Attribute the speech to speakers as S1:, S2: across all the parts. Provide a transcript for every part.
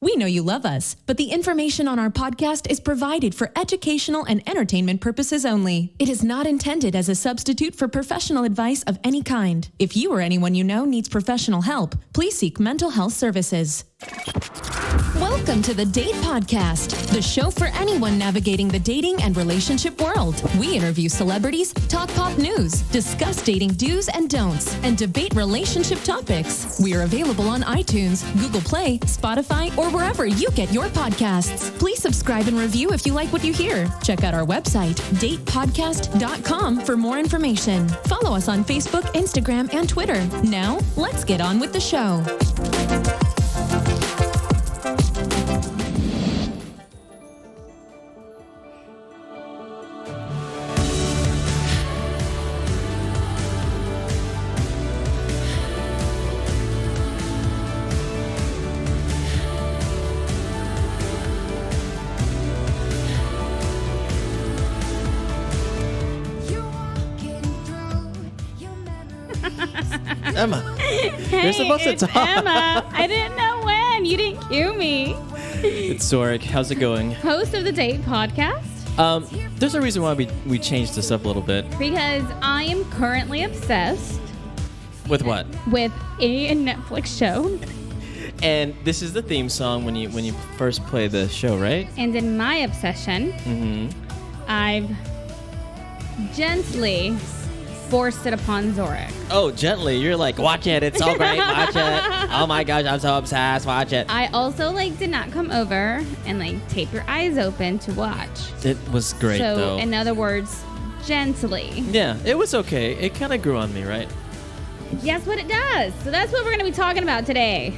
S1: We know you love us, but the information on our podcast is provided for educational and entertainment purposes only. It is not intended as a substitute for professional advice of any kind. If you or anyone you know needs professional help, please seek mental health services. Welcome to the Date Podcast, the show for anyone navigating the dating and relationship world. We interview celebrities, talk pop news, discuss dating do's and don'ts, and debate relationship topics. We are available on iTunes, Google Play, Spotify, or wherever you get your podcasts. Please subscribe and review if you like what you hear. Check out our website, datepodcast.com, for more information. Follow us on Facebook, Instagram, and Twitter. Now, let's get on with the show.
S2: Emma, you're supposed to talk.
S3: Emma, I didn't know when. You didn't cue me.
S2: It's Zorric. How's it going?
S3: Host of the Date Podcast.
S2: There's a reason why we changed this up a little bit.
S3: Because I am currently obsessed.
S2: With what?
S3: With a Netflix show.
S2: And this is the theme song when you first play the show, right?
S3: And in my obsession, I've gently forced it upon Zorric.
S2: Oh, gently. You're like, watch it. It's so great. Watch it. Oh my gosh, I'm so obsessed. Watch it.
S3: I also did not come over and tape your eyes open to watch.
S2: It was great, though.
S3: So, in other words, gently.
S2: Yeah, it was okay. It kind of grew on me, right?
S3: Yes, what it does. So that's what we're going to be talking about today.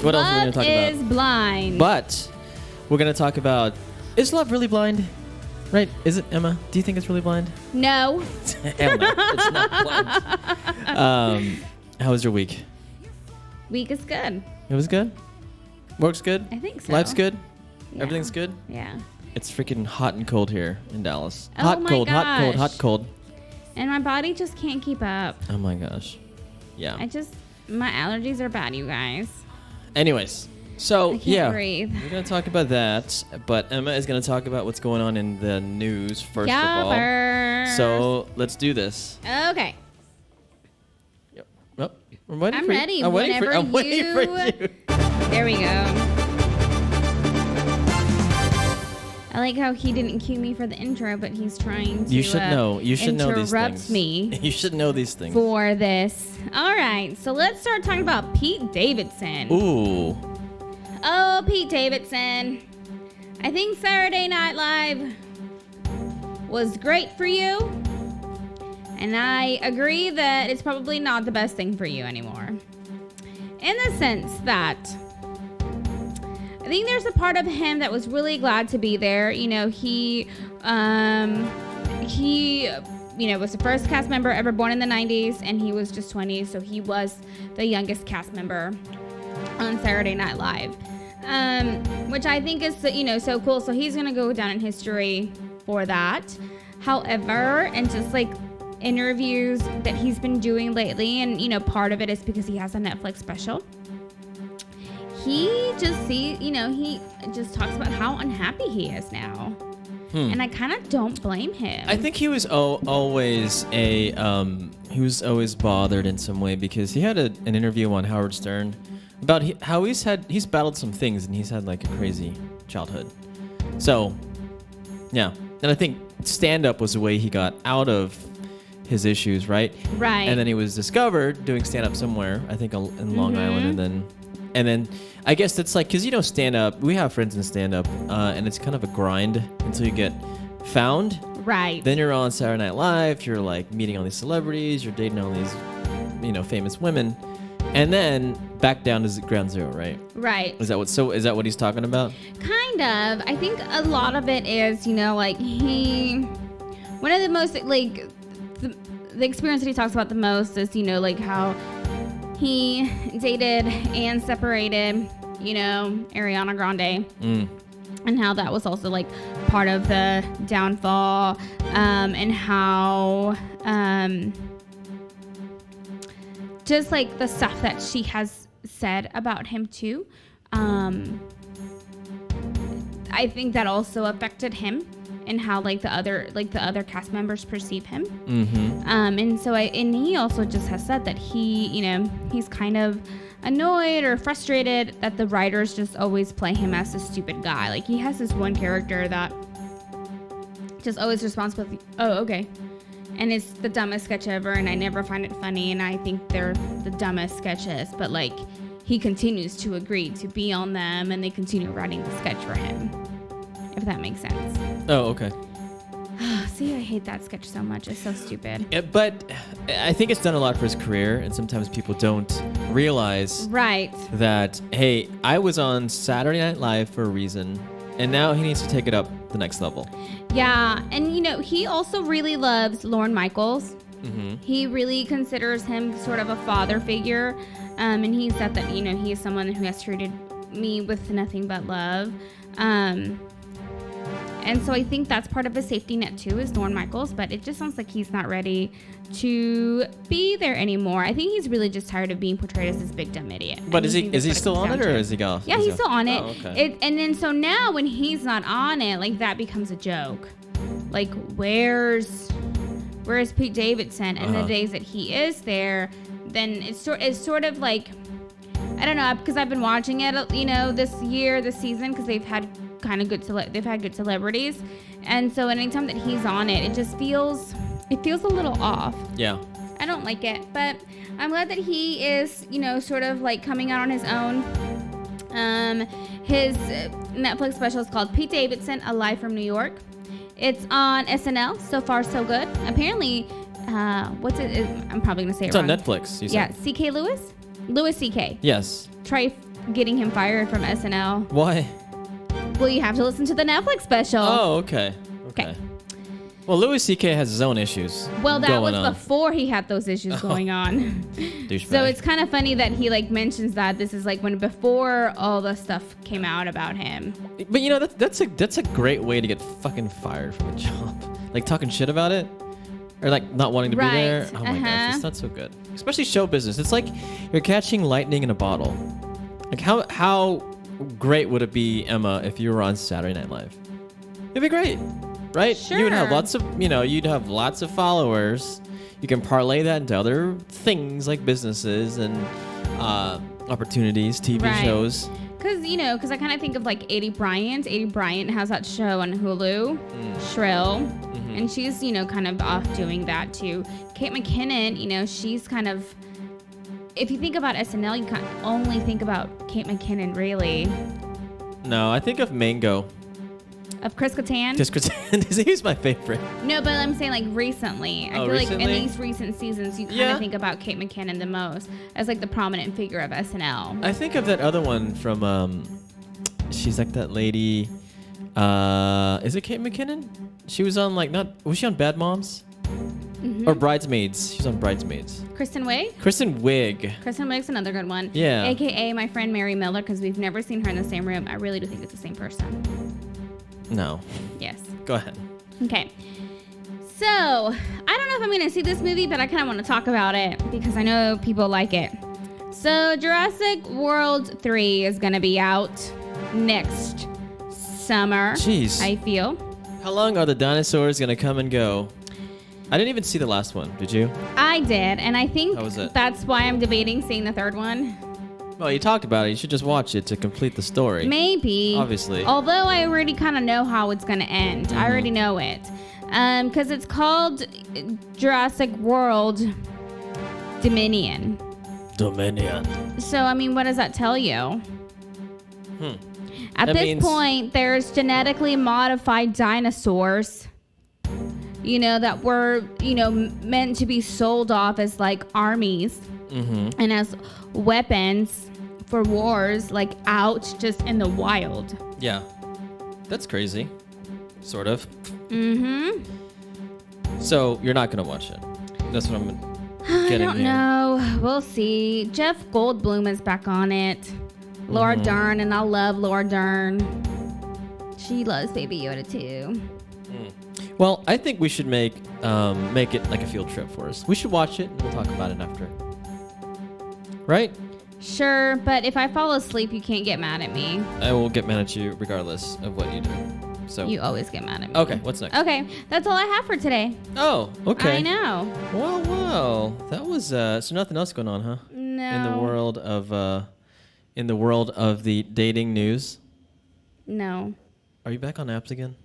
S2: What else are we going to talk about?
S3: Love is blind.
S2: But we're going to talk about, is love really blind? Right? Is it, Emma? Do you think it's really blind?
S3: No.
S2: Emma, it's not blind. How was your week?
S3: Week is good.
S2: It was good? Work's good?
S3: I think so.
S2: Life's good?
S3: Yeah.
S2: Everything's good?
S3: Yeah.
S2: It's freaking hot and cold here in Dallas.
S3: Oh
S2: Hot,
S3: my
S2: cold, hot, cold,
S3: gosh.
S2: hot, cold.
S3: And my body just can't keep up.
S2: Oh my gosh. Yeah.
S3: My allergies are bad, you guys.
S2: Anyways, so
S3: I can't
S2: yeah,
S3: breathe.
S2: we're gonna talk about that, but Emma is gonna talk about what's going on in the news first of all. So let's do this.
S3: Okay.
S2: Yep. Oh, I'm waiting
S3: I'm
S2: for you.
S3: ready.
S2: I'm waiting for you.
S3: There we go. I like how he didn't cue me for the intro, but he's trying to.
S2: You should know. You should know these
S3: interrupt
S2: things.
S3: me.
S2: You should know these things.
S3: For this. All right. So let's start talking about Pete Davidson.
S2: Ooh.
S3: Oh, Pete Davidson. I think Saturday Night Live was great for you. And I agree that it's probably not the best thing for you anymore. In the sense that I think there's a part of him that was really glad to be there. You know, he was the first cast member ever born in the 90s, and he was just 20, so he was the youngest cast member on Saturday Night Live, which I think is, so cool. So he's going to go down in history for that. However, and just interviews that he's been doing lately, and, part of it is because he has a Netflix special. He just talks about how unhappy he is now. And I kind of don't blame him.
S2: I think he was always bothered in some way because he had an interview on Howard Stern about how he's battled some things and he's had a crazy childhood. So, yeah. And I think stand-up was the way he got out of his issues, right?
S3: Right.
S2: And then he was discovered doing stand-up somewhere, I think in Long Island, and then I guess that's because stand-up, we have friends in stand-up, and it's kind of a grind until you get found.
S3: Right.
S2: Then you're on Saturday Night Live, you're meeting all these celebrities, you're dating all these, famous women, and then back down to ground zero, right?
S3: Right.
S2: Is that what he's talking about?
S3: Kind of. I think a lot of it is, one of the most, the experience that he talks about the most is, how he dated and separated, Ariana Grande. And how that was also part of the downfall, and how just the stuff that she has said about him too, I think that also affected him and how like the other cast members perceive him. And so and he also just has said that he's kind of annoyed or frustrated that the writers just always play him as a stupid guy. Like he has this one character that just always responds with, "Oh, okay." And it's the dumbest sketch ever, and I never find it funny, and I think they're the dumbest sketches, but like he continues to agree to be on them, and they continue writing the sketch for him, if that makes sense.
S2: Oh, okay.
S3: See, I hate that sketch so much. It's so stupid.
S2: Yeah, but I think it's done a lot for his career, and sometimes people don't realize that, hey, I was on Saturday Night Live for a reason, and now he needs to take it up the next level.
S3: Yeah, and he also really loves Lorne Michaels.
S2: Mm-hmm.
S3: He really considers him sort of a father figure, and he said that he is someone who has treated me with nothing but love. And so I think that's part of his safety net too, is Lorne Michaels, but it just sounds like he's not ready to be there anymore. I think he's really just tired of being portrayed as this big dumb idiot.
S2: But is he still on it, or is he gone?
S3: Yeah, he's still on it.
S2: Oh, okay.
S3: And then so now when he's not on it, like that becomes a joke. Like where's Pete Davidson? And the days that he is there, then it's sort of like, I don't know, because I've been watching it, this season, because they've had good celebrities, and so anytime that he's on it, it feels a little off.
S2: Yeah,
S3: I don't like it, but I'm glad that he is sort of like coming out on his own. His Netflix special is called Pete Davidson, A Live from New York. It's on SNL. So far so good. Apparently, what's it? I'm probably gonna say
S2: it's
S3: it wrong.
S2: on Netflix. You said.
S3: Yeah, C.K. Louis C.K.
S2: Yes.
S3: Try getting him fired from SNL.
S2: Why?
S3: Well, you have to listen to the Netflix special.
S2: Oh, okay. Well, Louis C.K. has his own issues.
S3: Well, that was
S2: on.
S3: Before he had those issues going on.
S2: Douchebag.
S3: So it's kind of funny that he mentions that this is before all the stuff came out about him.
S2: But that's a great way to get fucking fired from a job. Like talking shit about it, or not wanting to be there. Oh my gosh, it's not so good. Especially show business. It's like you're catching lightning in a bottle. Like how great would it be, Emma, if you were on Saturday Night Live? It'd be great, right?
S3: Sure.
S2: You would have you'd have lots of followers. You can parlay that into other things like businesses and opportunities, TV shows.
S3: Because I kind of think of 80 Bryant. 80 Bryant has that show on Hulu, Shrill, and she's, kind of off doing that too. Kate McKinnon, she's kind of, if you think about SNL, you can't only think about Kate McKinnon, really.
S2: No, I think of Mango.
S3: Of Chris Kattan?
S2: Chris Kattan, he's my favorite.
S3: No, but I'm saying recently. I feel
S2: recently?
S3: like in these recent seasons, you kind of think about Kate McKinnon the most as the prominent figure of SNL.
S2: I think of that other one from, she's like that lady, is it Kate McKinnon? She was on was she on Bad Moms? Mm-hmm. Or Bridesmaids? She's on Bridesmaids.
S3: Kristen Wiig?
S2: Kristen
S3: Wiig's another good one.
S2: Yeah.
S3: AKA my friend Mary Miller, because we've never seen her in the same room. I really do think it's the same person.
S2: No.
S3: Yes.
S2: Go ahead.
S3: Okay. So, I don't know if I'm going to see this movie, but I kind of want to talk about it because I know people like it. So, Jurassic World 3 is going to be out next summer.
S2: Jeez.
S3: I feel.
S2: How long are the dinosaurs going to come and go? I didn't even see the last one. Did you?
S3: I did, and I think that's why I'm debating seeing the third one.
S2: Well, you talked about it. You should just watch it to complete the story.
S3: Maybe.
S2: Obviously.
S3: Although I already kind of know how it's going to end. I already know it. Because it's called Jurassic World Dominion. So, what does that tell you? At this point, there's genetically modified dinosaurs, that were, meant to be sold off as armies and as weapons for wars, out just in the wild.
S2: Yeah. That's crazy. Sort of. So you're not going to watch it. That's what I'm getting
S3: I don't know. We'll see. Jeff Goldblum is back on it. Laura Dern, and I love Laura Dern. She loves Baby Yoda too.
S2: Well, I think we should make it like a field trip for us. We should watch it and we'll talk about it after. Right?
S3: Sure, but if I fall asleep, you can't get mad at me.
S2: I will get mad at you regardless of what you do. So
S3: You always get mad at me.
S2: okay, what's next?
S3: Okay, that's all I have for today.
S2: Oh, okay.
S3: I know.
S2: Well, that was so nothing else going on, huh?
S3: No.
S2: In the world of the dating news.
S3: No.
S2: Are you back on apps again?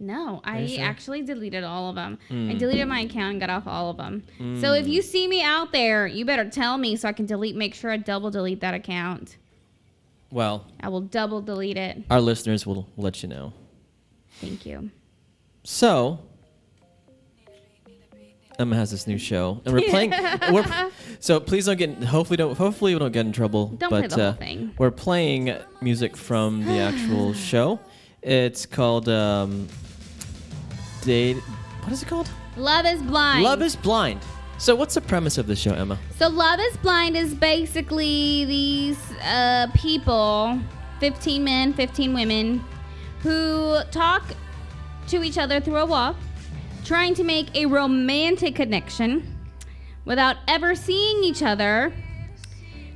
S3: No,
S2: Are you
S3: I
S2: sure?
S3: actually deleted all of them. I deleted my account and got off all of them. So if you see me out there, you better tell me so I can make sure I double delete that account.
S2: Well,
S3: I will double delete it.
S2: our listeners will let you know.
S3: Thank you.
S2: So, Emma has this new show, and we're playing. So please don't get. Hopefully we don't get in trouble.
S3: Don't play the whole thing.
S2: We're playing music from the actual show. It's called Date. What is it called?
S3: Love is Blind.
S2: Love is Blind. So what's the premise of the show, Emma?
S3: So Love is Blind is basically these people, 15 men, 15 women, who talk to each other through a wall, trying to make a romantic connection without ever seeing each other,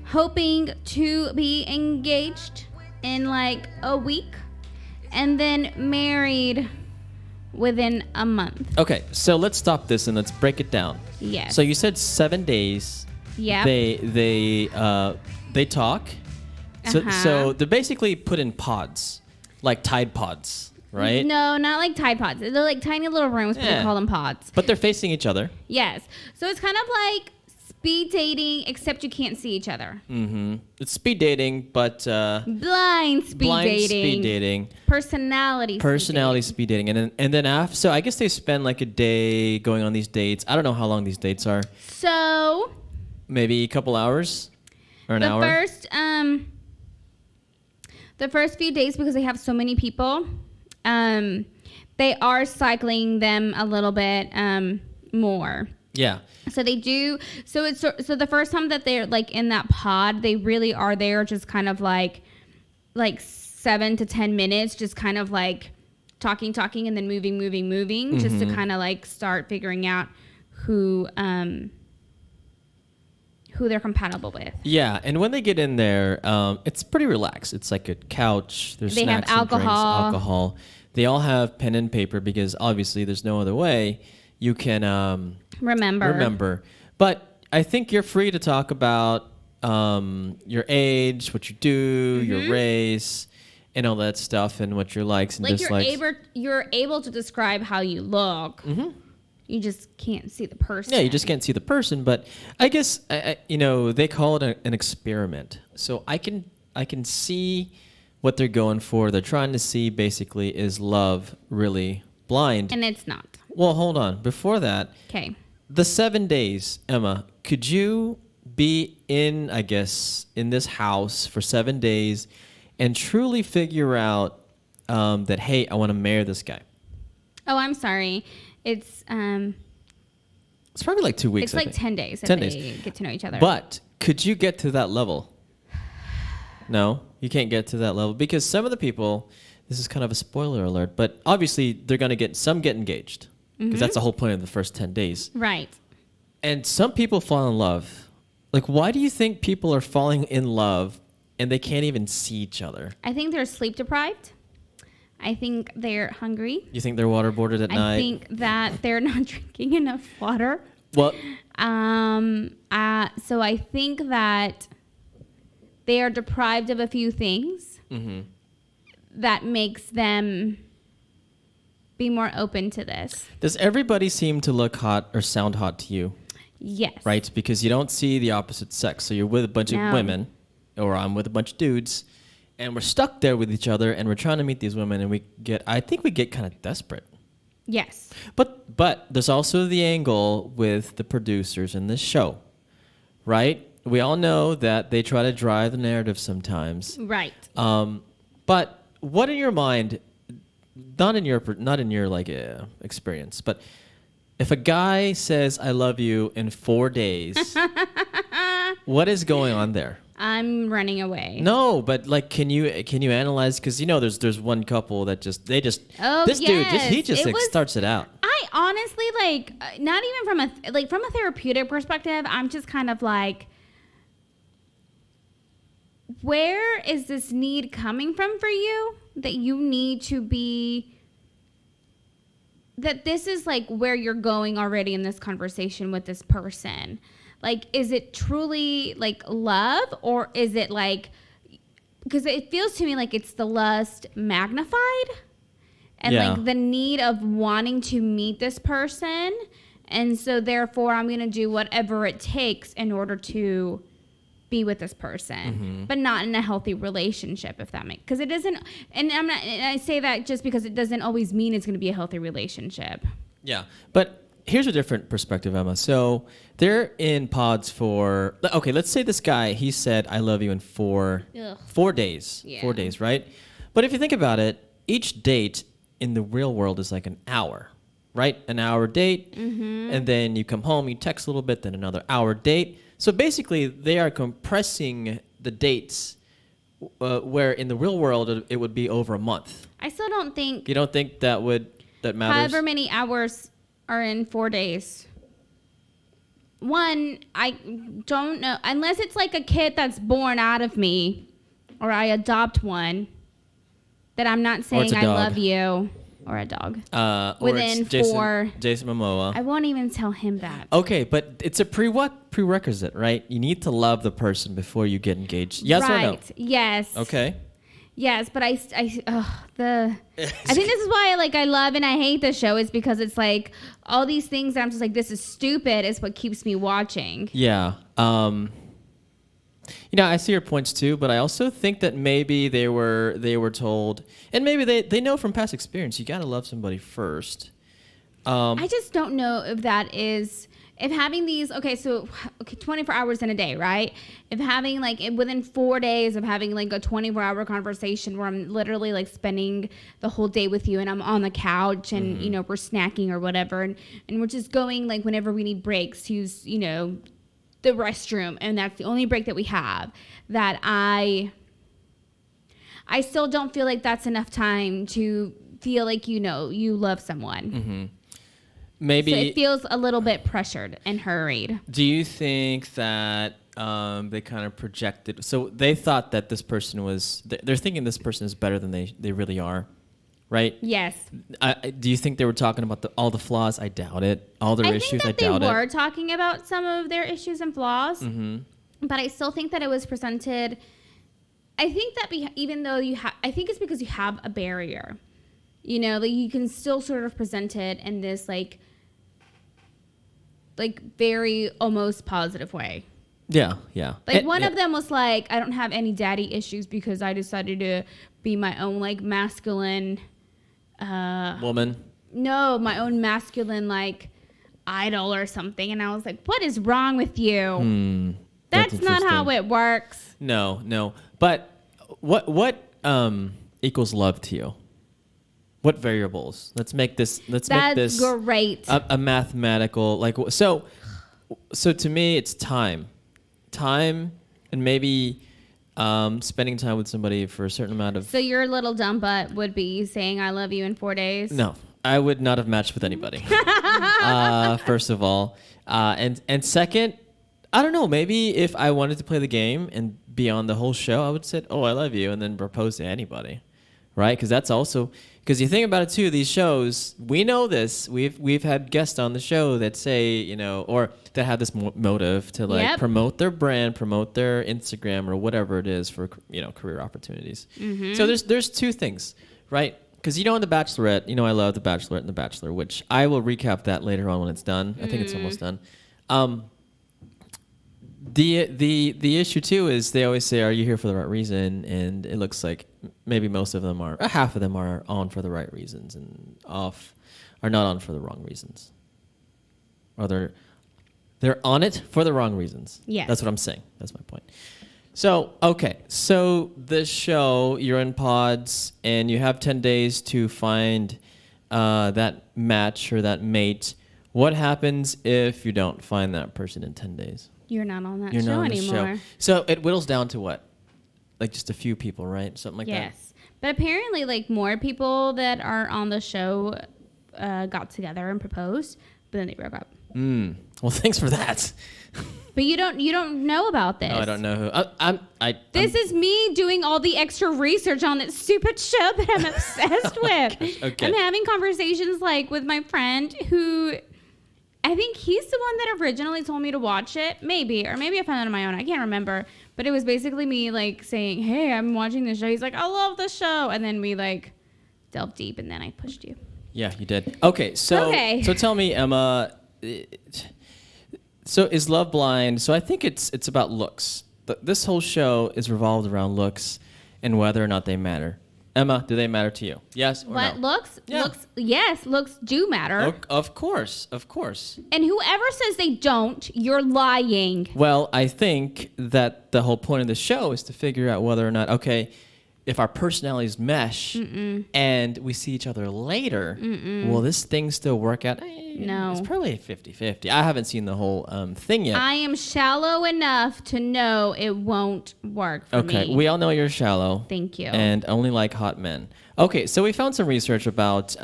S3: hoping to be engaged in like a week and then married within a month.
S2: Okay, so let's stop this and let's break it down.
S3: Yes.
S2: So you said 7 days.
S3: Yep.
S2: They talk. So they're basically put in pods, like Tide Pods, right?
S3: No, not like Tide Pods. They're like tiny little rooms, but
S2: Yeah.
S3: we call them pods.
S2: But they're facing each other.
S3: Yes. So it's kind of like speed dating, except you can't see each other.
S2: Mm-hmm. It's speed dating, but
S3: Blind speed dating.
S2: speed dating.
S3: Personality
S2: Speed dating. And then after, so I guess they spend like a day going on these dates. I don't know how long these dates are.
S3: So
S2: Maybe a couple hours or an hour.
S3: The first few days, because they have so many people, they are cycling them a little bit more.
S2: Yeah.
S3: So they do. So the first time that they're like in that pod, they really are there just kind of like 7 to 10 minutes, just kind of like talking, and then moving,
S2: Mm-hmm.
S3: just to kind of like start figuring out who they're compatible with.
S2: Yeah, and when they get in there, it's pretty relaxed. It's like a couch. There's
S3: They have
S2: snacks and drinks,
S3: alcohol.
S2: alcohol. They all have pen and paper because obviously there's no other way you can remember. But I think you're free to talk about your age, what you do, your race, and all that stuff, and what your likes and
S3: Like
S2: dislikes.
S3: you're able to describe how you look. Mm-hmm. You just can't see the person.
S2: Yeah, you just can't see the person. But I guess they call it an experiment. So I can see what they're going for. They're trying to see basically, is love really blind?
S3: And it's not.
S2: Well, hold on. Before that,
S3: Okay.
S2: the 7 days, Emma, could you be in this house for 7 days and truly figure out that, hey, I want to marry this guy?
S3: Oh, I'm sorry. It's
S2: probably like 2 weeks.
S3: it's like 10 days that
S2: 10
S3: they
S2: days.
S3: get to know each other.
S2: But could you get to that level? No, you can't get to that level because some of the people, this is kind of a spoiler alert, but obviously they're going to get engaged because that's the whole point of the first 10 days.
S3: Right.
S2: And some people fall in love. Like, why do you think people are falling in love and they can't even see each other?
S3: I think they're sleep deprived. I think they're hungry.
S2: You think they're waterboarded at night?
S3: I think that they're not drinking enough water.
S2: Well,
S3: So I think that they are deprived of a few things that makes them be more open to this.
S2: does everybody seem to look hot or sound hot to you?
S3: Yes.
S2: Right? Because you don't see the opposite sex. So you're with a bunch of women, or I'm with a bunch of dudes, and we're stuck there with each other, and we're trying to meet these women, and I think we get kind of desperate.
S3: Yes.
S2: But there's also the angle with the producers in this show, right? We all know that they try to drive the narrative sometimes.
S3: Right.
S2: But what in your mind, not in your like experience, but if a guy says "I love you" in 4 days, what is going on there?
S3: I'm running away.
S2: No, but like, can you analyze? Because there's one couple that this dude starts it out.
S3: I honestly not even from a therapeutic perspective. I'm just kind of like, where is this need coming from for you that you need to be, that this is like where you're going already in this conversation with this person? Like, is it truly like love, or is it like, because it feels to me like it's the lust magnified and like the need of wanting to meet this person. And so therefore I'm going to do whatever it takes in order to be with this person, but not in a healthy relationship, if that makes, because it doesn't, and I say that just because it doesn't always mean it's going to be a healthy relationship.
S2: Yeah. But here's a different perspective, Emma. So they're in pods for, okay, let's say this guy, he said, I love you in 4 days.
S3: Yeah.
S2: 4 days, right? But if you think about it, each date in the real world is like an hour, right? An hour date. And then you come home, you text a little bit, then another hour date. So basically, they are compressing the dates where in the real world, it would be over a month.
S3: I still don't think.
S2: You don't think that matters?
S3: However many hours are in 4 days. One, I don't know. Unless it's like a kid that's born out of me, or I adopt one, that I'm not saying I love you. Or a dog. Within
S2: Jason Momoa.
S3: I won't even tell him that.
S2: Okay, but it's a prerequisite, right? You need to love the person before you get engaged. Yes or no?
S3: Yes.
S2: Okay.
S3: Yes, but I think this is why I love and I hate the show, is because it's like all these things that I'm just like, this is stupid, is what keeps me watching.
S2: Yeah. I see your points too, but I also think that maybe they were told, and maybe they know from past experience, you gotta love somebody first.
S3: I just don't know if that is, if having these, 24 hours in a day, right? If having within 4 days of having a 24-hour conversation where I'm literally spending the whole day with you and I'm on the couch and, we're snacking or whatever. And we're just going whenever we need breaks to use, the restroom, and that's the only break that we have, that I still don't feel like that's enough time to feel like you love someone.
S2: Maybe
S3: so it feels a little bit pressured and hurried.
S2: Do you think that they kind of projected, so they thought that this person was, they're thinking this person is better than they really are, right?
S3: Yes.
S2: Do you think they were talking about all the flaws? I doubt it. All their issues, I doubt it.
S3: I think that they were talking about some of their issues and flaws, but I still think that it was presented. I think that even though I think it's because you have a barrier, you can still sort of present it in this very almost positive way.
S2: Yeah.
S3: One of them was I don't have any daddy issues because I decided to be my own masculine
S2: woman.
S3: No, my own masculine idol or something, and I was like, what is wrong with you? That's not how it works.
S2: No. But what equals love to you? What variables? Let's make this
S3: great.
S2: A mathematical so to me it's time, and maybe spending time with somebody for a certain amount of.
S3: So your little dumb butt would be saying I love you in 4 days?
S2: No, I would not have matched with anybody. First of all, and second, I don't know. Maybe if I wanted to play the game and be on the whole show, I would say, "Oh, I love you," and then propose to anybody, right? Because that's also. Because you think about it too, these shows, we know this. We've had guests on the show that say, or that have this motive to promote their brand, promote their Instagram or whatever it is for career opportunities. So there's two things, right? Because in The Bachelorette, I love The Bachelorette and The Bachelor, which I will recap that later on when it's done. I think it's almost done. The issue too is they always say, "Are you here for the right reason?" And it looks like maybe most of them are, half of them are on for the right reasons, and are not on for the wrong reasons. Or they're on it for the wrong reasons.
S3: Yeah,
S2: that's what I'm saying. That's my point. So so this show, you're in pods, and you have 10 days to find that match or that mate. What happens if you don't find that person in 10 days?
S3: You're not on that show anymore.
S2: So it whittles down to what? Just a few people, right? Something like that?
S3: Yes. But apparently, more people that are on the show got together and proposed, but then they broke up.
S2: Well, thanks for that.
S3: But you don't know about this.
S2: No, I don't know who.
S3: This is me doing all the extra research on this stupid show that I'm obsessed with.
S2: Okay.
S3: I'm having conversations like with my friend who I think he's the one that originally told me to watch it. Maybe I found it on my own. I can't remember. But it was basically me like saying, hey, I'm watching this show. He's like, I love the show. And then we like delved deep and then I pushed you.
S2: Yeah, you did. Okay, so tell me, Emma. So is Love Blind? So I think it's about looks. This whole show is revolved around looks and whether or not they matter. Emma, do they matter to you? Yes or
S3: what,
S2: no?
S3: Looks?
S2: Yeah.
S3: Yes, looks do matter.
S2: Of course.
S3: And whoever says they don't, you're lying.
S2: Well, I think that the whole point of the show is to figure out whether or not, okay, if our personalities mesh and we see each other later, will this thing still work out?
S3: No.
S2: It's probably 50-50. I haven't seen the whole thing yet.
S3: I am shallow enough to know it won't work for me.
S2: Okay, we all know you're shallow.
S3: Thank you.
S2: And only like hot men. Okay, so we found some research about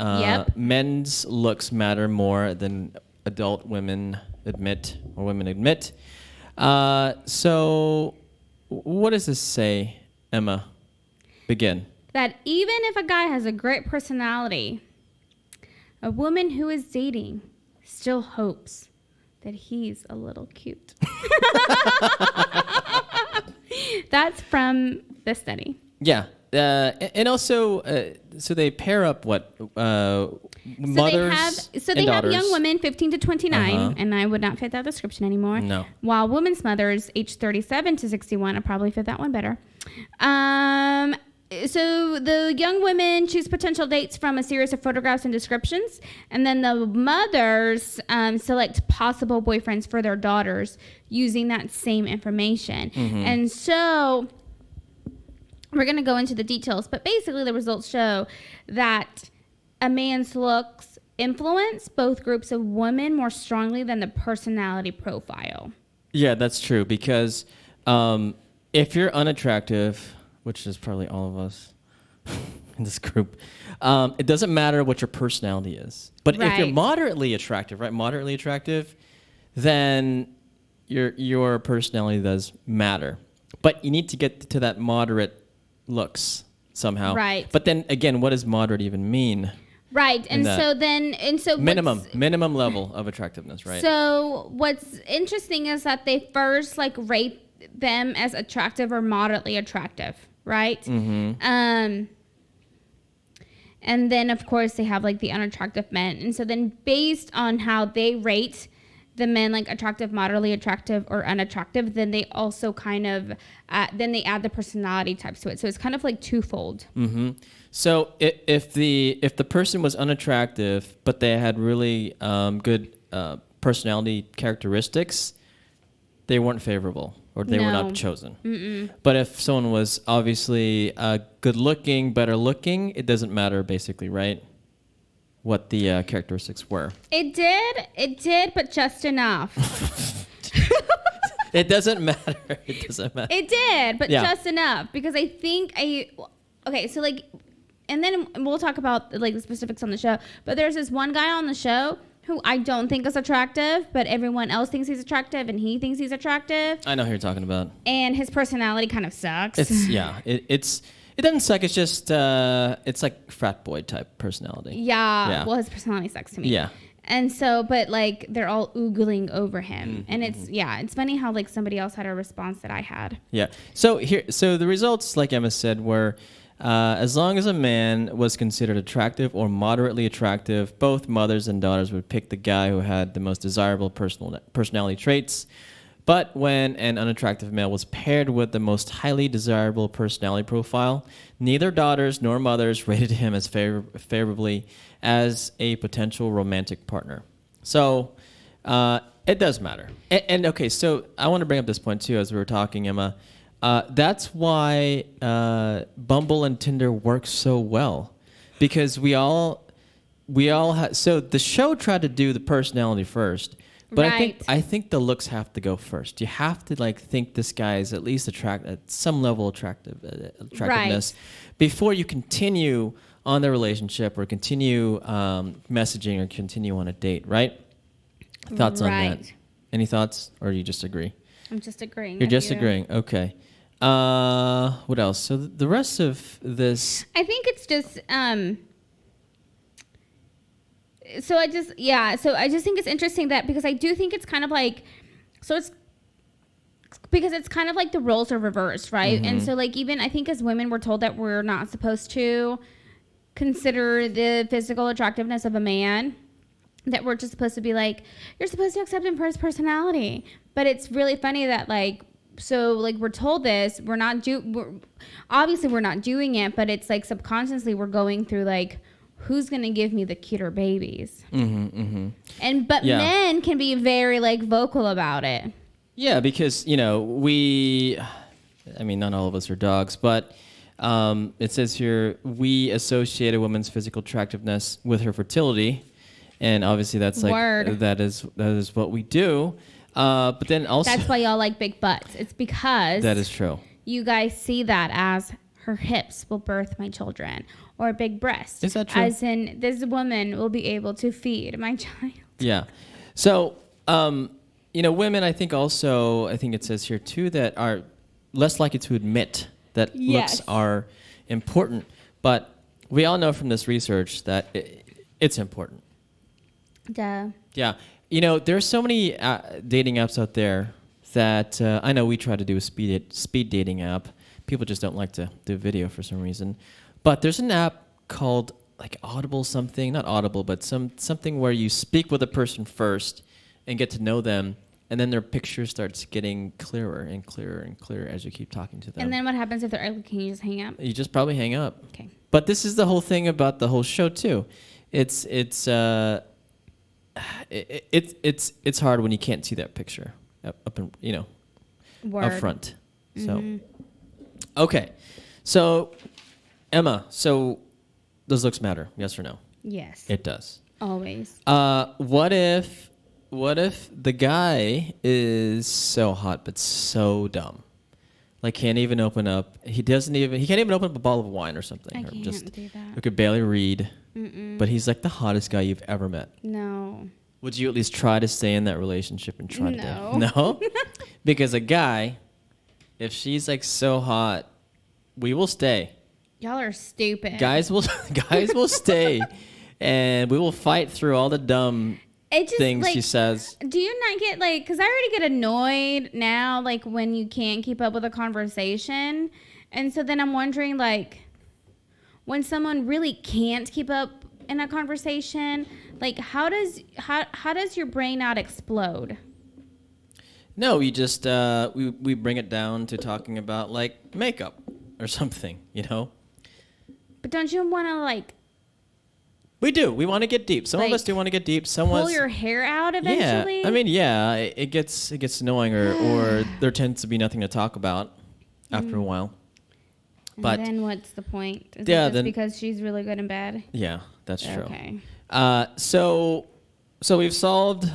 S2: men's looks matter more than adult women admit. So what does this say, Emma? Begin.
S3: That even if a guy has a great personality, a woman who is dating still hopes that he's a little cute. That's from the study.
S2: Yeah. And also, so they pair up mothers
S3: they have young women 15 to 29, and I would not fit that description anymore.
S2: No.
S3: While women's mothers aged 37 to 61, I probably fit that one better. So the young women choose potential dates from a series of photographs and descriptions, and then the mothers select possible boyfriends for their daughters using that same information. And so we're going to go into the details, but basically the results show that a man's looks influence both groups of women more strongly than the personality profile.
S2: Yeah, that's true, because if you're unattractive, which is probably all of us in this group, it doesn't matter what your personality is. But if you're moderately attractive, then your personality does matter. But you need to get to that moderate looks somehow.
S3: Right.
S2: But then again, what does moderate even mean?
S3: Right. And so
S2: minimum level of attractiveness, right?
S3: So what's interesting is that they first rate them as attractive or moderately attractive, right? And then of course they have the unattractive men, and so then based on how they rate the men attractive, moderately attractive, or unattractive, then they also kind of then they add the personality types to it. So it's kind of twofold.
S2: So if the person was unattractive but they had really good personality characteristics, they weren't favorable, or they were not chosen. But if someone was obviously good looking, better looking, it doesn't matter basically, right? What the characteristics were. It
S3: did, but just enough.
S2: It doesn't matter.
S3: It did, but just enough, because I think and then we'll talk about the specifics on the show, but there's this one guy on the show who I don't think is attractive, but everyone else thinks he's attractive, and he thinks he's attractive.
S2: I know who you're talking about.
S3: And his personality kind of sucks.
S2: It doesn't suck. It's just it's like frat boy type personality.
S3: Yeah. Well, his personality sucks to me.
S2: Yeah.
S3: And so, but they're all oogling over him, and it's funny how somebody else had a response that I had.
S2: Yeah. So the results, like Emma said, were as long as a man was considered attractive or moderately attractive, both mothers and daughters would pick the guy who had the most desirable personality traits. But when an unattractive male was paired with the most highly desirable personality profile, neither daughters nor mothers rated him as favorably as a potential romantic partner. So it does matter. And okay, so I want to bring up this point too, as we were talking, Emma. That's why Bumble and Tinder work so well, because we all so the show tried to do the personality first. But I think the looks have to go first. You have to think this guy is at least at some level attractiveness before you continue on the relationship or continue messaging or continue on a date, right? Thoughts on that? Any thoughts, or do you just agree?
S3: I'm just agreeing.
S2: You're just agreeing. Okay. What else? So the rest of this.
S3: I think it's just. So I just think it's interesting that because I do think it's kind of like, so it's because it's kind of like the roles are reversed, right?
S2: Mm-hmm.
S3: And so like even I think as women we're told that we're not supposed to consider the physical attractiveness of a man. That we're just supposed to be like, you're supposed to accept him for his personality. But it's really funny that like, so like we're told this, we're not doing it, but it's like subconsciously we're going through like, who's going to give me the cuter babies? But men can be very like vocal about it.
S2: Yeah, because, not all of us are dogs, but it says here, we associate a woman's physical attractiveness with her fertility. And obviously that's like, that is what we do. But then also.
S3: That's why y'all like big butts. It's because.
S2: That is true.
S3: You guys see that as her hips will birth my children. Or big breasts.
S2: Is that true?
S3: As in, this woman will be able to feed my child.
S2: Yeah. So, women, I think it says here too, that are less likely to admit that looks are important. But we all know from this research that it's important.
S3: Duh.
S2: Yeah. There's so many dating apps out there that I know we try to do a speed dating app. People just don't like to do video for some reason. But there's an app called like Audible something, not Audible, but something where you speak with a person first and get to know them, and then their picture starts getting clearer and clearer and clearer as you keep talking to them.
S3: And then what happens if they're ugly? Can you just hang up?
S2: You just probably hang up.
S3: Okay.
S2: But this is the whole thing about the whole show too. It's hard when you can't see that picture up front. So okay. So Emma, does looks matter? Yes or no?
S3: Yes.
S2: It does.
S3: Always.
S2: What if the guy is so hot but so dumb? Like can't even open up. He can't even open up a bottle of wine or something.
S3: I can't do that.
S2: Or could barely read. But he's like the hottest guy you've ever met.
S3: No.
S2: Would you at least try to stay in that relationship and try to
S3: No.
S2: No? Because a guy, if she's like so hot, we will stay.
S3: Y'all are stupid.
S2: Guys will stay, and we will fight through all the dumb things she says.
S3: Do you not get like? Because I already get annoyed now, like when you can't keep up with a conversation, and so then I'm wondering, like, when someone really can't keep up in a conversation, like how does your brain not explode?
S2: No, we just we bring it down to talking about like makeup or something,
S3: But don't you want to like?
S2: We do. We want to get deep. Some of us do want to get deep.
S3: Pull your hair out eventually.
S2: Yeah, I mean, it gets annoying, or there tends to be nothing to talk about after a while. But
S3: then what's the point? Is it just because she's really good in bed?
S2: Yeah, that's true.
S3: Okay.
S2: So we've solved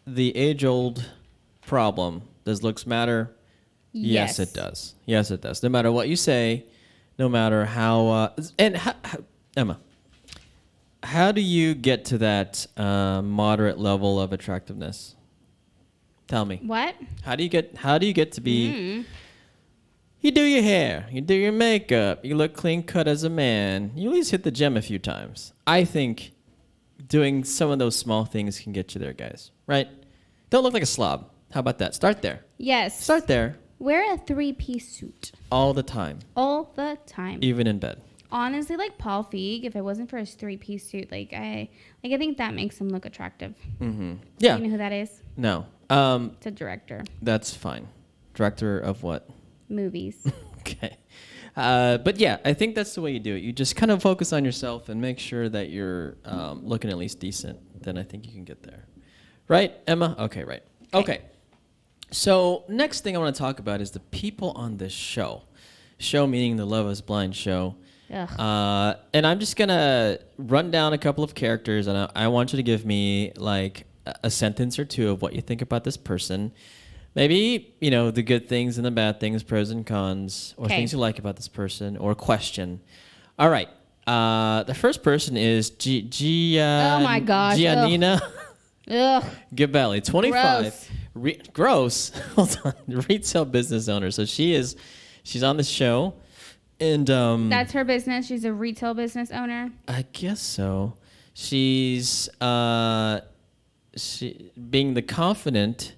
S2: the age-old problem. Does looks matter? Yes, it does. Yes, it does. No matter what you say, no matter how... Emma, how do you get to that moderate level of attractiveness? Tell me.
S3: What?
S2: How do you get to be... You do your hair, you do your makeup, you look clean cut as a man. You at least hit the gym a few times. I think doing some of those small things can get you there, guys. Right? Don't look like a slob. How about that? Start there.
S3: Yes.
S2: Start there.
S3: Wear a 3-piece suit.
S2: All the time.
S3: All the time.
S2: Even in bed.
S3: Honestly, like Paul Feig, if it wasn't for his 3-piece suit, I think that makes him look attractive.
S2: Mm-hmm. Yeah.
S3: Do you know who that is?
S2: No.
S3: It's a director.
S2: That's fine. Director of what?
S3: Movies.
S2: Okay. But yeah, I think that's the way you do it. You just kind of focus on yourself and make sure that you're looking at least decent. Then I think you can get there. Right, Emma? Okay, right. Okay. So next thing I want to talk about is the people on this show. Show meaning the Love Is Blind show. And I'm just going to run down a couple of characters, and I want you to give me like a sentence or two of what you think about this person. Maybe, the good things and the bad things, pros and cons, or things you like about this person, or question. All right. The first person is
S3: oh my gosh.
S2: Giannina
S3: Ugh.
S2: Gabelli, 25.
S3: Gross.
S2: gross. Hold on. Retail business owner. So she's on the show, and
S3: That's her business. She's a retail business owner.
S2: I guess so. She's being the confident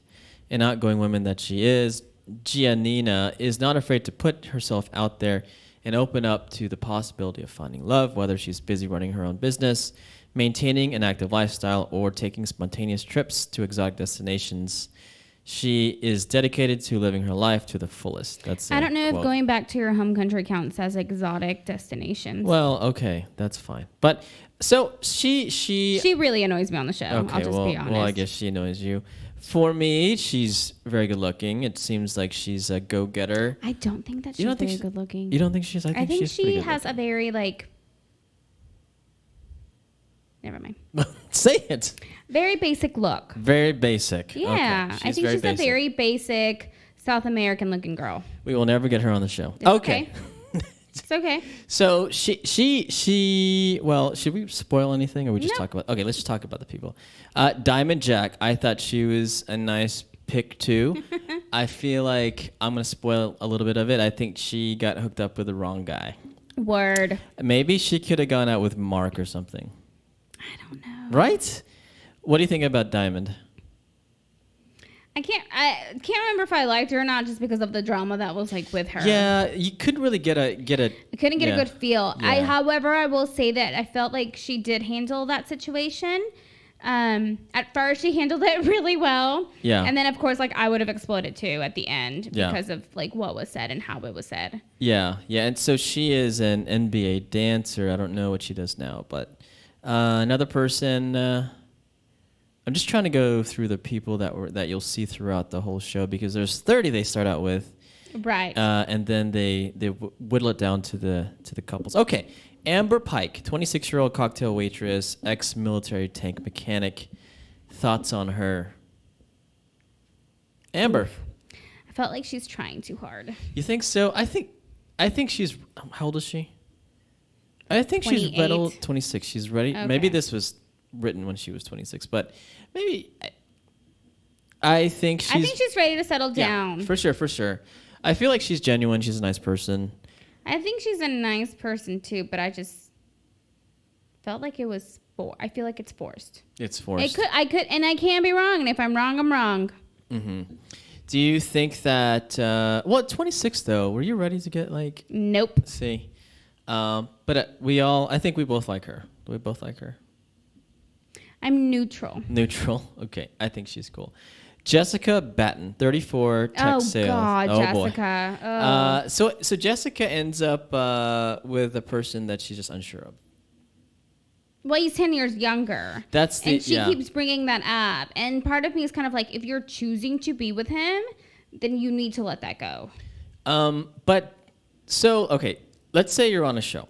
S2: and outgoing woman that she is. Giannina is not afraid to put herself out there and open up to the possibility of finding love, whether she's busy running her own business, maintaining an active lifestyle, or taking spontaneous trips to exotic destinations. She is dedicated to living her life to the fullest. That's
S3: I don't know
S2: quote.
S3: if going back to your home country counts as exotic destinations.
S2: Well, okay, that's fine. But so she
S3: really annoys me on the show.
S2: okay,
S3: I'll just be honest.
S2: well, I guess she annoys you. For me, she's very good looking. It seems like she's a go-getter.
S3: I don't think that she's very good looking.
S2: You don't think she's? I think she's pretty
S3: she
S2: good
S3: has
S2: looking.
S3: a very never mind.
S2: Say it.
S3: Very basic look.
S2: Very basic.
S3: Yeah,
S2: Okay.
S3: I think she's a very basic South American looking girl.
S2: We will never get her on the show.
S3: It's
S2: Okay.
S3: It's okay.
S2: So she. Well, should we spoil anything, or we just
S3: No.
S2: talk about? Okay, let's just talk about the people. Diamond Jack. I thought she was a nice pick too. I feel like I'm gonna spoil a little bit of it. I think she got hooked up with the wrong guy.
S3: Word.
S2: Maybe she could have gone out with Mark or something.
S3: I don't know.
S2: Right? What do you think about Diamond?
S3: I can't remember if I liked her or not just because of the drama that was with her.
S2: Yeah, you couldn't really get a.
S3: I couldn't get a good feel.
S2: Yeah.
S3: However, I will say that I felt like she did handle that situation. At first, she handled it really well.
S2: Yeah.
S3: And then, of course, I would have exploded too at the end
S2: Yeah.
S3: because of what was said and how it was said.
S2: Yeah, and so she is an NBA dancer. I don't know what she does now, but another person. I'm just trying to go through the people that you'll see throughout the whole show because there's 30 they start out with,
S3: Right.
S2: and then they whittle it down to the couples. Okay, Amber Pike, 26-year-old cocktail waitress, ex-military tank mechanic. Thoughts on her? Amber,
S3: Oof. I felt like she's trying too hard.
S2: you think so? I think she's. How old is she? I think she's
S3: 28.
S2: right old, 26. She's ready.
S3: Okay.
S2: Maybe this was written when she was 26, but maybe I think she's
S3: ready to settle down.
S2: Yeah, for sure. I feel like she's genuine. She's a nice person.
S3: I think she's a nice person too, but I just felt like it was I feel like it's forced.
S2: It's forced.
S3: I could, and I can be wrong. And if I'm wrong, I'm wrong.
S2: Mm-hmm. Do you think that? 26 though. Were you ready to get
S3: Nope.
S2: See, but I think we both like her. Do we both like her?
S3: I'm neutral.
S2: Neutral. Okay, I think she's cool. Jessica Batten, 34, tech sales.
S3: God,
S2: Oh
S3: Jessica.
S2: boy. So Jessica ends up with a person that she's just unsure of.
S3: Well, he's 10 years younger.
S2: That's the
S3: and she keeps bringing that up. And part of me is kind of if you're choosing to be with him, then you need to let that go.
S2: Okay, let's say you're on a show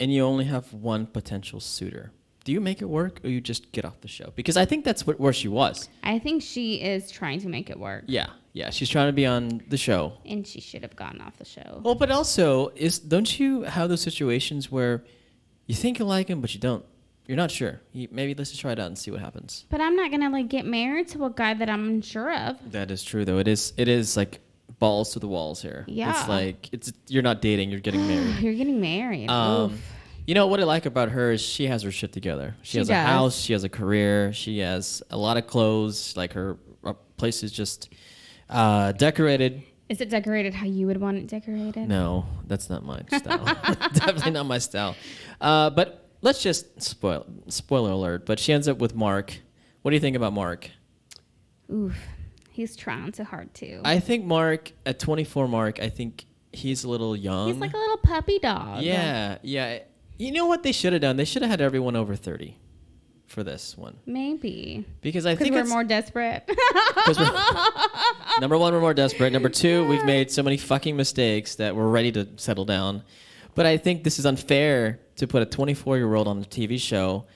S2: and you only have one potential suitor. Do you make it work or you just get off the show? Because I think that's where she was.
S3: I think she is trying to make it work.
S2: Yeah, she's trying to be on the show.
S3: And she should have gotten off the show.
S2: Well, but also, don't you have those situations where you think you like him, but you don't? You're not sure. Maybe let's just try it out and see what happens.
S3: But I'm not going to get married to a guy that I'm unsure of.
S2: That is true, though. It is like balls to the walls here.
S3: Yeah.
S2: It's you're not dating, you're getting married.
S3: You're getting married. Oof.
S2: You know what I like about her is she has her shit together. She has a house, she has a career, she has a lot of clothes. Her place is just decorated.
S3: Is it decorated how you would want it decorated?
S2: No, that's not my style. Definitely not my style. But let's just spoiler alert. But she ends up with Mark. What do you think about Mark?
S3: Oof, he's trying too hard too.
S2: I think Mark at 24. Mark, I think he's a little young.
S3: He's like a little puppy dog.
S2: Yeah. You know what they should have done? They should have had everyone over 30 for this one.
S3: Maybe.
S2: Because I think
S3: we're more desperate.
S2: Number one, we're more desperate. Number two, we've made so many fucking mistakes that we're ready to settle down. But I think this is unfair to put a 24-year-old on a TV show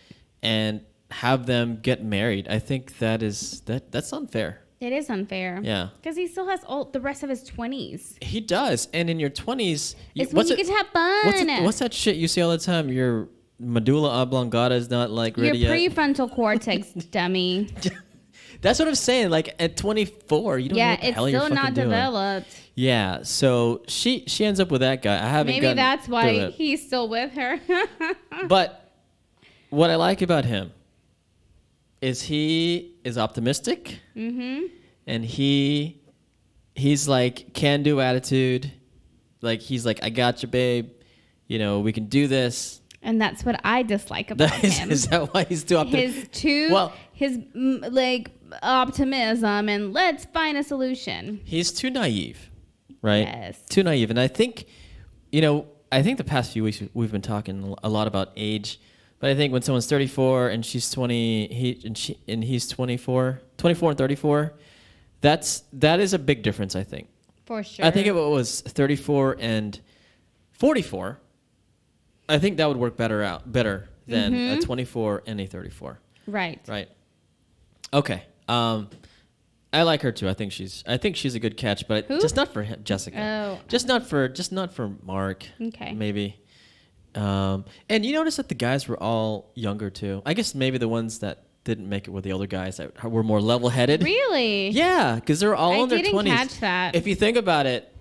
S2: and have them get married. I think that's unfair.
S3: It is unfair.
S2: Yeah.
S3: Because he still has the rest of his 20s.
S2: He does. And in your 20s...
S3: It's when you get to have fun.
S2: What's that shit you see all the time? Your medulla oblongata is not ready
S3: Your
S2: yet.
S3: prefrontal cortex, dummy.
S2: That's what I'm saying. Like at 24, you don't know what the
S3: it's
S2: hell you're
S3: still
S2: fucking
S3: not
S2: doing.
S3: developed.
S2: Yeah, so she ends up with that guy. I haven't.
S3: Maybe that's
S2: through
S3: why
S2: it.
S3: he's still with her.
S2: But what I like about him is he is optimistic, and he's like can-do attitude. Like he's like, I got you, babe. You know, we can do this.
S3: And that's what I dislike about him.
S2: Is that why he's too optimistic?
S3: His like optimism and let's find a solution.
S2: He's too naive, right?
S3: Yes.
S2: Too naive. And I think, I think the past few weeks we've been talking a lot about age, but I think when someone's 34 and she's 20, he's 24 and 34, that is a big difference, I think.
S3: For sure.
S2: I think if it was 34 and 44, I think that would work better than a 24 and a 34.
S3: Right.
S2: Right. Okay. I like her too. I think she's a good catch, but just not for Jessica.
S3: Oh.
S2: Just not for Mark.
S3: Okay.
S2: Maybe. And you notice that the guys were all younger too. I guess maybe the ones that didn't make it were the older guys that were more level-headed.
S3: Really?
S2: Yeah, because they're all in their 20s.
S3: I didn't catch that.
S2: If you think about it,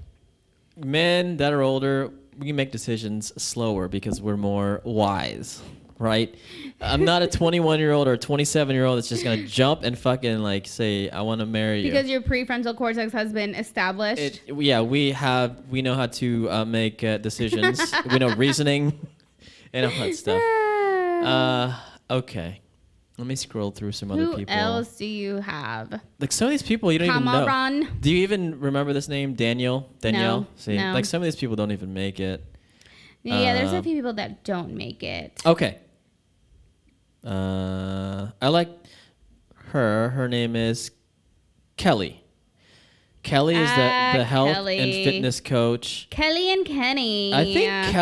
S2: men that are older, we can make decisions slower because we're more wise, right? I'm not a 21-year-old or a 27-year-old that's just gonna jump and fucking like say I want to marry you
S3: because your prefrontal cortex has been established.
S2: We know how to make decisions. We know reasoning and all that stuff. Okay. Let me scroll through some other people.
S3: Who else do you have?
S2: Like some of these people you don't even know. Do you even remember this name, Danielle?
S3: No.
S2: See,
S3: no.
S2: like some of these people don't even make it.
S3: Yeah, there's a few people that don't make it.
S2: Okay. I like her. Her name is Kelly. Kelly is the health and fitness coach.
S3: Kelly and Kenny.
S2: I think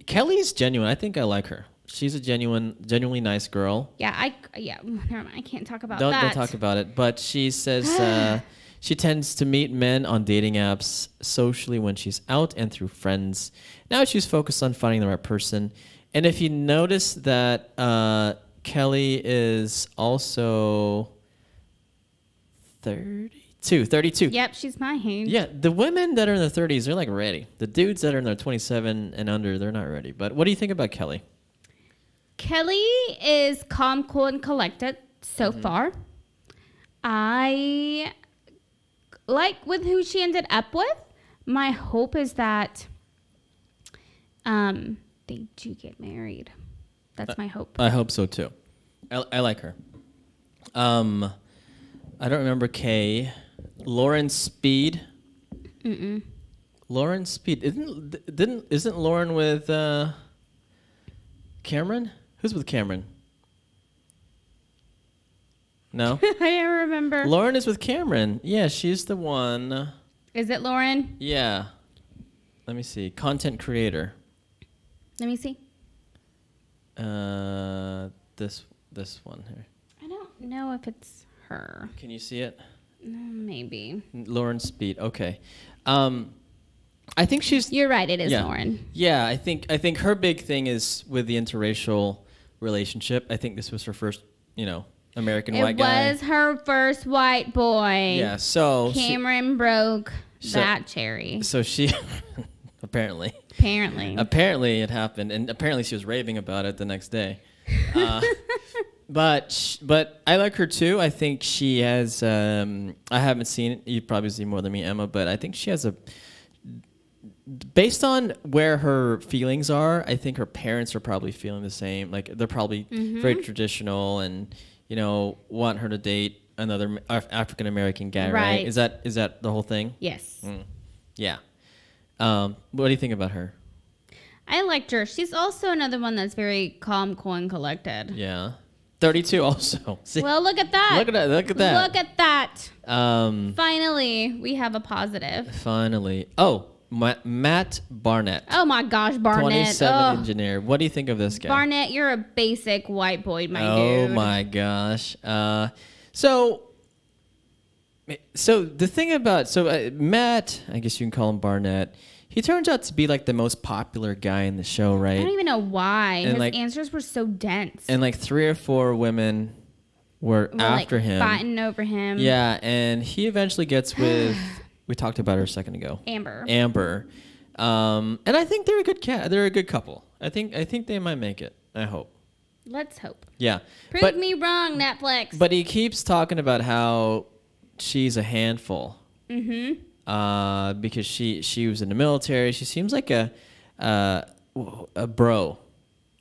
S2: Kelly's genuine. I think I like her. She's a genuinely nice girl.
S3: Yeah, never mind. I can't talk about
S2: that.
S3: Don't
S2: talk about it. But she says she tends to meet men on dating apps socially when she's out and through friends. Now she's focused on finding the right person. And if you notice that Kelly is also 32.
S3: Yep, she's my age.
S2: Yeah, the women that are in their 30s, they're like ready. The dudes that are in their 27 and under, they're not ready. But what do you think about Kelly?
S3: Kelly is calm, cool, and collected so far. I like with who she ended up with. My hope is that they do get married. That's my hope.
S2: I hope so too. I like her. I don't remember Kay. Lauren Speed. Lauren Speed isn't Lauren with Cameron? Who's with Cameron? No?
S3: I don't remember.
S2: Lauren is with Cameron. Yeah, she's the one.
S3: Is it Lauren?
S2: Yeah. Let me see. Content creator.
S3: Let me see.
S2: This one here.
S3: I don't know if it's her.
S2: Can you see it?
S3: Maybe.
S2: Lauren Speed. Okay. I think she's.
S3: You're right. It is Lauren.
S2: Yeah, I think her big thing is with the interracial relationship. I think this was her first, American white guy.
S3: It was her first white boy.
S2: Yeah. So
S3: Cameron broke that cherry.
S2: So she apparently it happened, and apparently she was raving about it the next day. But I like her too. I think she has. I haven't seen it. You've probably seen more than me, Emma. But I think she has based on where her feelings are, I think her parents are probably feeling the same. Like they're probably very traditional, and want her to date another African American guy. Right? Is that the whole thing?
S3: Yes.
S2: Yeah. What do you think about her?
S3: I liked her. She's also another one that's very calm, cool, and collected.
S2: Yeah. 32 also. See?
S3: Well, look at that.
S2: Look at that.
S3: Finally, we have a positive.
S2: Finally. Oh, Matt Barnett.
S3: Oh my gosh, Barnett.
S2: 27 engineer. What do you think of this guy?
S3: Barnett, you're a basic white boy, my dude.
S2: Oh my gosh. So the thing about Matt, I guess you can call him Barnett. He turns out to be like the most popular guy in the show, right?
S3: I don't even know why.
S2: And
S3: his answers were so dense.
S2: And like 3 or 4 women were after him.
S3: Fighting over him.
S2: Yeah, and he eventually gets with, we talked about her a second ago. Amber. And I think they're a good they're a good couple. I think they might make it. I hope.
S3: Let's hope.
S2: Yeah.
S3: Prove me wrong, Netflix.
S2: But he keeps talking about how she's a handful. Because she was in the military. She seems like a bro.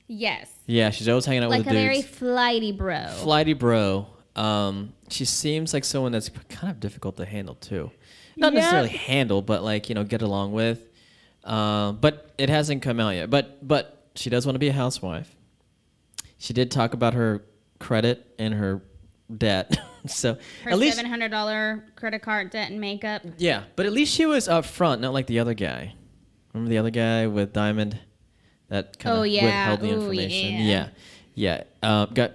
S3: Yes.
S2: Yeah, she's always hanging out with the dudes.
S3: Like a very flighty bro.
S2: Flighty bro. She seems like someone that's kind of difficult to handle too. Not necessarily handle, but like, get along with. But it hasn't come out yet. But she does want to be a housewife. She did talk about her credit and her debt. So
S3: her
S2: at least
S3: $700 credit card debt and makeup.
S2: Yeah, but at least she was upfront, not like the other guy. Remember the other guy with Diamond that kind of withheld the information? Yeah.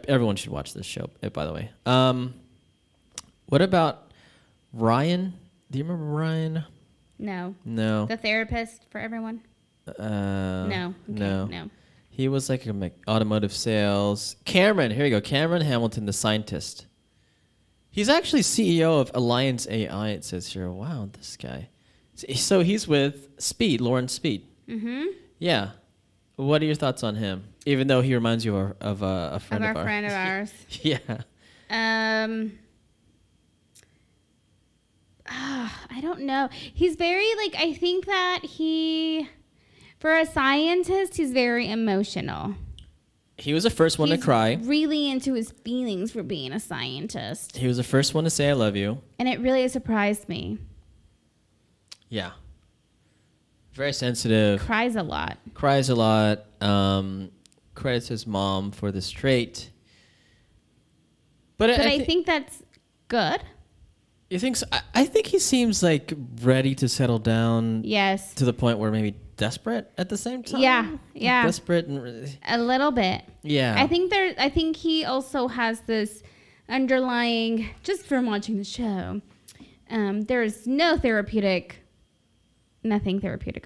S2: Everyone should watch this show, by the way. What about Ryan? Do you remember Ryan?
S3: No.
S2: The
S3: therapist for everyone? No. Okay. No.
S2: He was like automotive sales. Cameron, here you go. Cameron Hamilton, the scientist. He's actually CEO of Alliance AI, it says here. Wow, this guy. So he's with Lawrence Speed. Mm-hmm. Yeah. What are your thoughts on him? Even though he reminds you of a friend of ours.
S3: Friend of ours.
S2: Yeah.
S3: I don't know. He's very, I think that for a scientist, he's very emotional.
S2: He was the first one to cry.
S3: Really into his feelings for being a scientist.
S2: He was the first one to say I love you.
S3: And it really surprised me.
S2: Yeah. Very sensitive.
S3: Cries a lot.
S2: Credits his mom for the straight. But
S3: I think that's good.
S2: You think so? I think he seems like ready to settle down.
S3: Yes.
S2: To the point where maybe desperate at the same time.
S3: Yeah.
S2: Desperate and
S3: a little bit.
S2: Yeah.
S3: I think he also has this underlying, just from watching the show, there's nothing therapeutic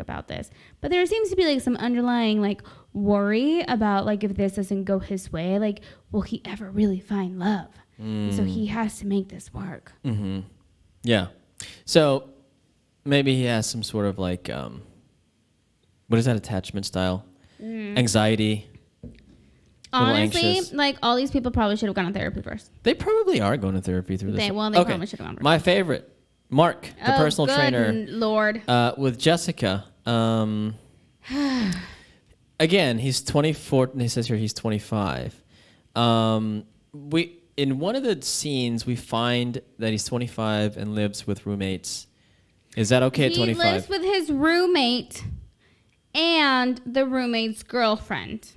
S3: about this, but there seems to be some underlying worry about if this doesn't go his way, will he ever really find love? So he has to make this work.
S2: Mm-hmm. Yeah. So maybe he has some sort of what is that, attachment style? Anxiety.
S3: Honestly, all these people probably should have gone to therapy first.
S2: They probably are going to therapy through this.
S3: They probably should have gone first.
S2: My favorite, Mark, the personal trainer.
S3: Lord.
S2: With Jessica. Again, he's 24. And he says here he's 25. In one of the scenes, we find that he's 25 and lives with roommates. Is that okay at 25?
S3: He lives with his roommate and the roommate's girlfriend.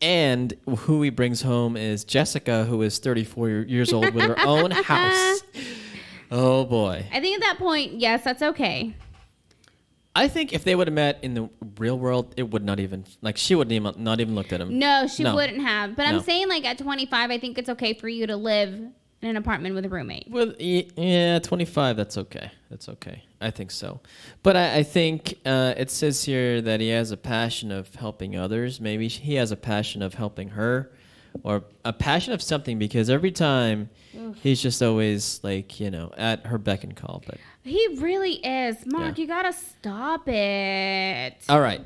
S2: And who he brings home is Jessica, who is 34 years old with her own house. Oh, boy.
S3: I think at that point, yes, that's okay.
S2: I think if they would have met in the real world, it would not even, she wouldn't even, not even looked at him.
S3: No, she wouldn't have. But I'm saying, at 25, I think it's okay for you to live in an apartment with a roommate.
S2: 25, that's okay. That's okay. I think so. But I think it says here that he has a passion of helping others. Maybe he has a passion of helping her, or a passion of something, because every time he's just always at her beck and call. But
S3: he really is. Mark, you gotta stop it.
S2: All right.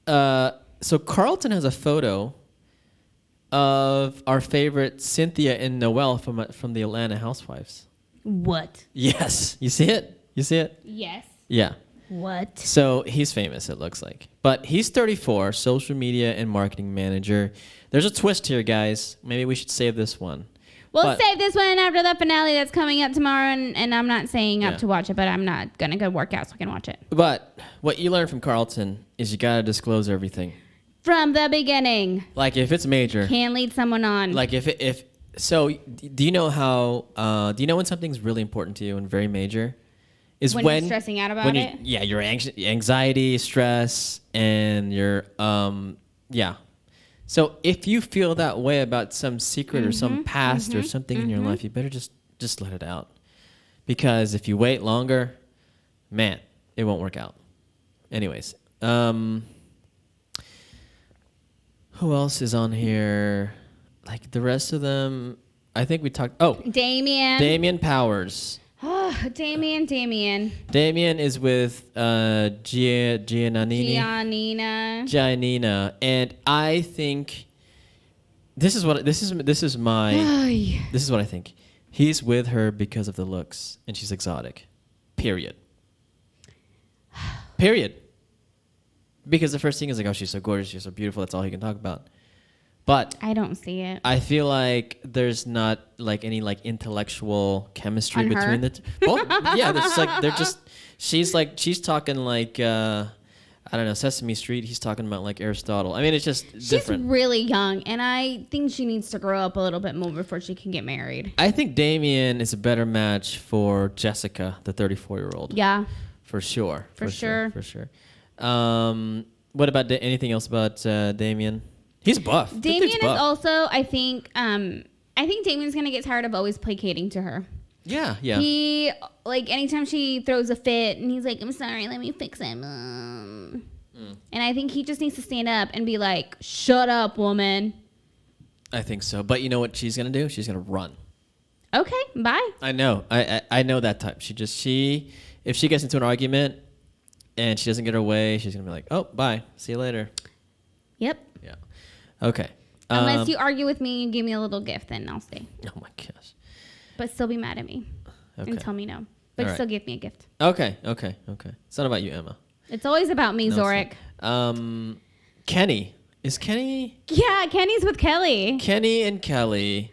S2: So Carlton has a photo of our favorite Cynthia and Noelle from the Atlanta Housewives.
S3: What?
S2: Yes. You see it?
S3: Yes.
S2: Yeah.
S3: What?
S2: So he's famous, it looks like. But he's 34, social media and marketing manager. There's a twist here, guys. Maybe we should save this one.
S3: We'll save this one after the finale that's coming up tomorrow, and I'm not saying up to watch it, but I'm not going to go work out so I can watch it.
S2: But what you learn from Carlton is you got to disclose everything.
S3: From the beginning.
S2: If it's major.
S3: Can't lead someone on.
S2: So do you know when something's really important to you and very major? Is
S3: when you're stressing out about it?
S2: Yeah, your anxiety, stress, and your, So if you feel that way about some secret or some past or something in your life, you better just let it out. Because if you wait longer, man, it won't work out. Anyways, who else is on here? like the rest of them, I think we talked. Oh, Damien Powers.
S3: Oh, Damien.
S2: Damien is with Giannina, and I think this is what I think. He's with her because of the looks, and she's exotic. Period. Because the first thing is like, oh, she's so gorgeous, she's so beautiful. That's all he can talk about. But
S3: I don't see it.
S2: I feel like there's not like any like intellectual chemistry
S3: On
S2: between
S3: her?
S2: the two. Well, yeah, it's like they're just. She's talking like I don't know, Sesame Street. He's talking about like Aristotle. I mean, it's just different.
S3: She's really young, and I think she needs to grow up a little bit more before she can get married.
S2: I think Damien is a better match for Jessica, the 34-year-old.
S3: Yeah.
S2: For sure.
S3: For sure.
S2: What about anything else about Damien? He's buff.
S3: Damien is also, I think Damien's going to get tired of always placating to her.
S2: Yeah.
S3: He, like, anytime she throws a fit and he's like, I'm sorry, let me fix it. And I think he just needs to stand up and be like, shut up, woman.
S2: I think so. But you know what she's going to do? She's going to run.
S3: Okay, bye.
S2: I know. I know that type. If she gets into an argument and she doesn't get her way, she's going to be like, oh, bye. See you later.
S3: Yep.
S2: Yeah. Okay.
S3: Unless you argue with me and give me a little gift, then I'll stay.
S2: Oh, my gosh.
S3: But still be mad at me.
S2: Okay.
S3: And tell me no. But
S2: All right.
S3: still give me a gift.
S2: Okay. It's not about you, Emma.
S3: It's always about me,
S2: No,
S3: Zorric.
S2: Kenny. Is Kenny?
S3: Yeah, Kenny's with Kelly.
S2: Kenny and Kelly.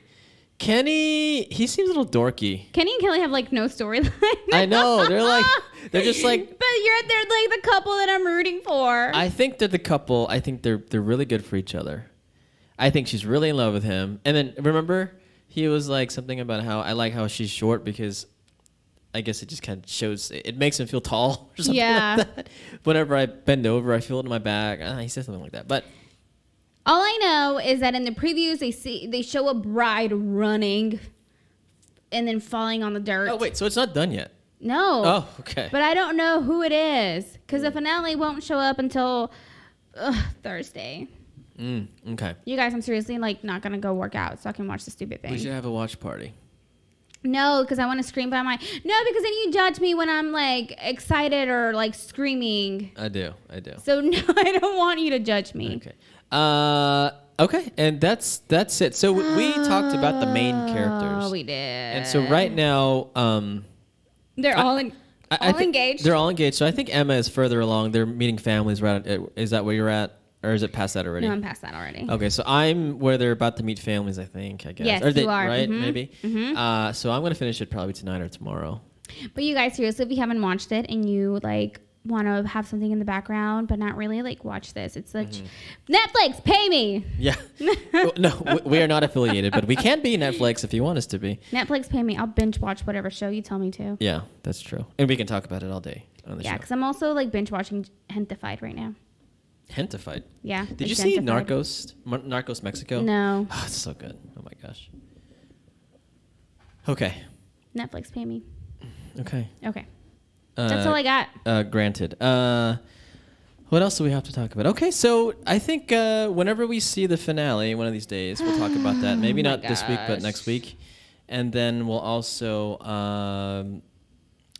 S2: Kenny, he seems a little dorky.
S3: Kenny and Kelly have like no storyline.
S2: I know. They're just like.
S3: But they're like the couple that I'm rooting for.
S2: I think they're the couple. I think they're really good for each other. I think she's really in love with him. And then remember, he was like something about how I like how she's short because I guess it just kind of shows, it makes him feel tall or something like that. Whenever I bend over, I feel it in my back. He said something like that. But
S3: all I know is that in the previews they show a bride running and then falling on the dirt.
S2: oh wait, so it's not done yet.
S3: No.
S2: Oh, okay.
S3: But I don't know who it is because the finale won't show up until Thursday.
S2: Okay.
S3: You guys, I'm seriously like not gonna go work out so I can watch the stupid thing.
S2: We should have a watch party.
S3: No, because I want to scream by my. No, because then you judge me when I'm like excited or like screaming.
S2: I do.
S3: So no, I don't want you to judge me.
S2: Okay. Okay, and that's it. So we talked about the main characters.
S3: Oh, we did.
S2: And so right now,
S3: they're all engaged.
S2: They're all engaged. So I think Emma is further along. They're meeting families. Right? Is that where you're at, or is it past that already?
S3: No, I'm past that already.
S2: Okay, so I'm where they're about to meet families. I think. I guess.
S3: Yes,
S2: or they,
S3: you are.
S2: Right?
S3: Mm-hmm.
S2: Maybe.
S3: Mm-hmm.
S2: So I'm gonna finish it probably tonight or tomorrow.
S3: But you guys, seriously, if you haven't watched it and you like want to have something in the background, but not really, like watch this. It's such Netflix, pay me.
S2: Yeah. No, we are not affiliated, but we can be Netflix if you want us to be.
S3: Netflix, pay me. I'll binge watch whatever show you tell me to.
S2: Yeah, that's true, and we can talk about it all day on the show.
S3: Yeah, because I'm also like binge watching Hentified right now.
S2: Hentified.
S3: Yeah.
S2: Did you see Narcos? Narcos Mexico?
S3: No.
S2: Oh, it's so good. Oh my gosh. Okay.
S3: Netflix, pay me.
S2: Okay.
S3: Okay. That's all I got.
S2: Granted. What else do we have to talk about? Okay, so I think whenever we see the finale one of these days, we'll talk about that. Maybe not this week, but next week. And then we'll also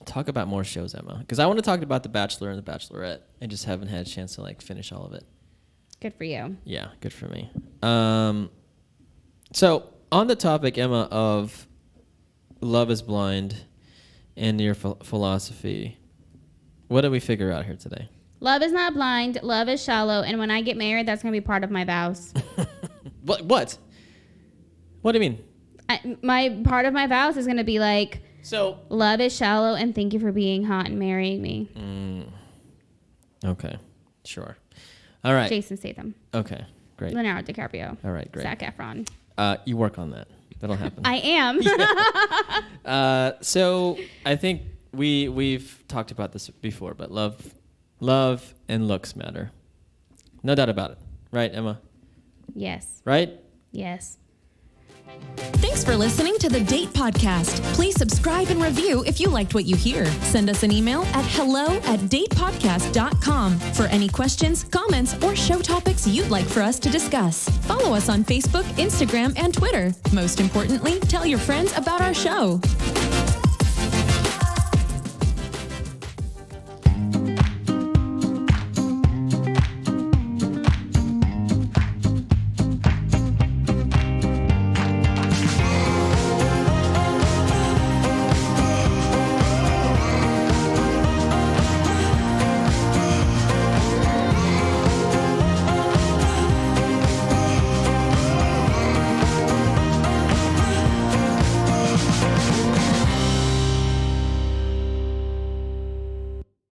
S2: talk about more shows, Emma. Because I want to talk about The Bachelor and The Bachelorette. I just haven't had a chance to like finish all of it.
S3: Good for you.
S2: Yeah, good for me. So on the topic, Emma, of Love is Blind and your philosophy, what did we figure out here today?
S3: Love is not blind. Love is shallow. And when I get married, that's going to be part of my vows.
S2: What? What do you mean?
S3: My part of my vows is going to be like,
S2: so
S3: love is shallow and thank you for being hot and marrying me.
S2: Okay. Sure. All right.
S3: Jason Statham.
S2: Okay. Great.
S3: Leonardo DiCaprio.
S2: All right. Great.
S3: Zac Efron.
S2: You work on that. That'll happen.
S3: I am.
S2: So I think we've talked about this before, but love and looks matter. No doubt about it. Right, Emma?
S3: Yes.
S2: Right?
S3: Yes.
S1: Thanks for listening to the Date Podcast. Please subscribe and review if you liked what you hear. Send us an email at hello@datepodcast.com for any questions, comments, or show topics you'd like for us to discuss. Follow us on Facebook, Instagram, and Twitter. Most importantly, tell your friends about our show.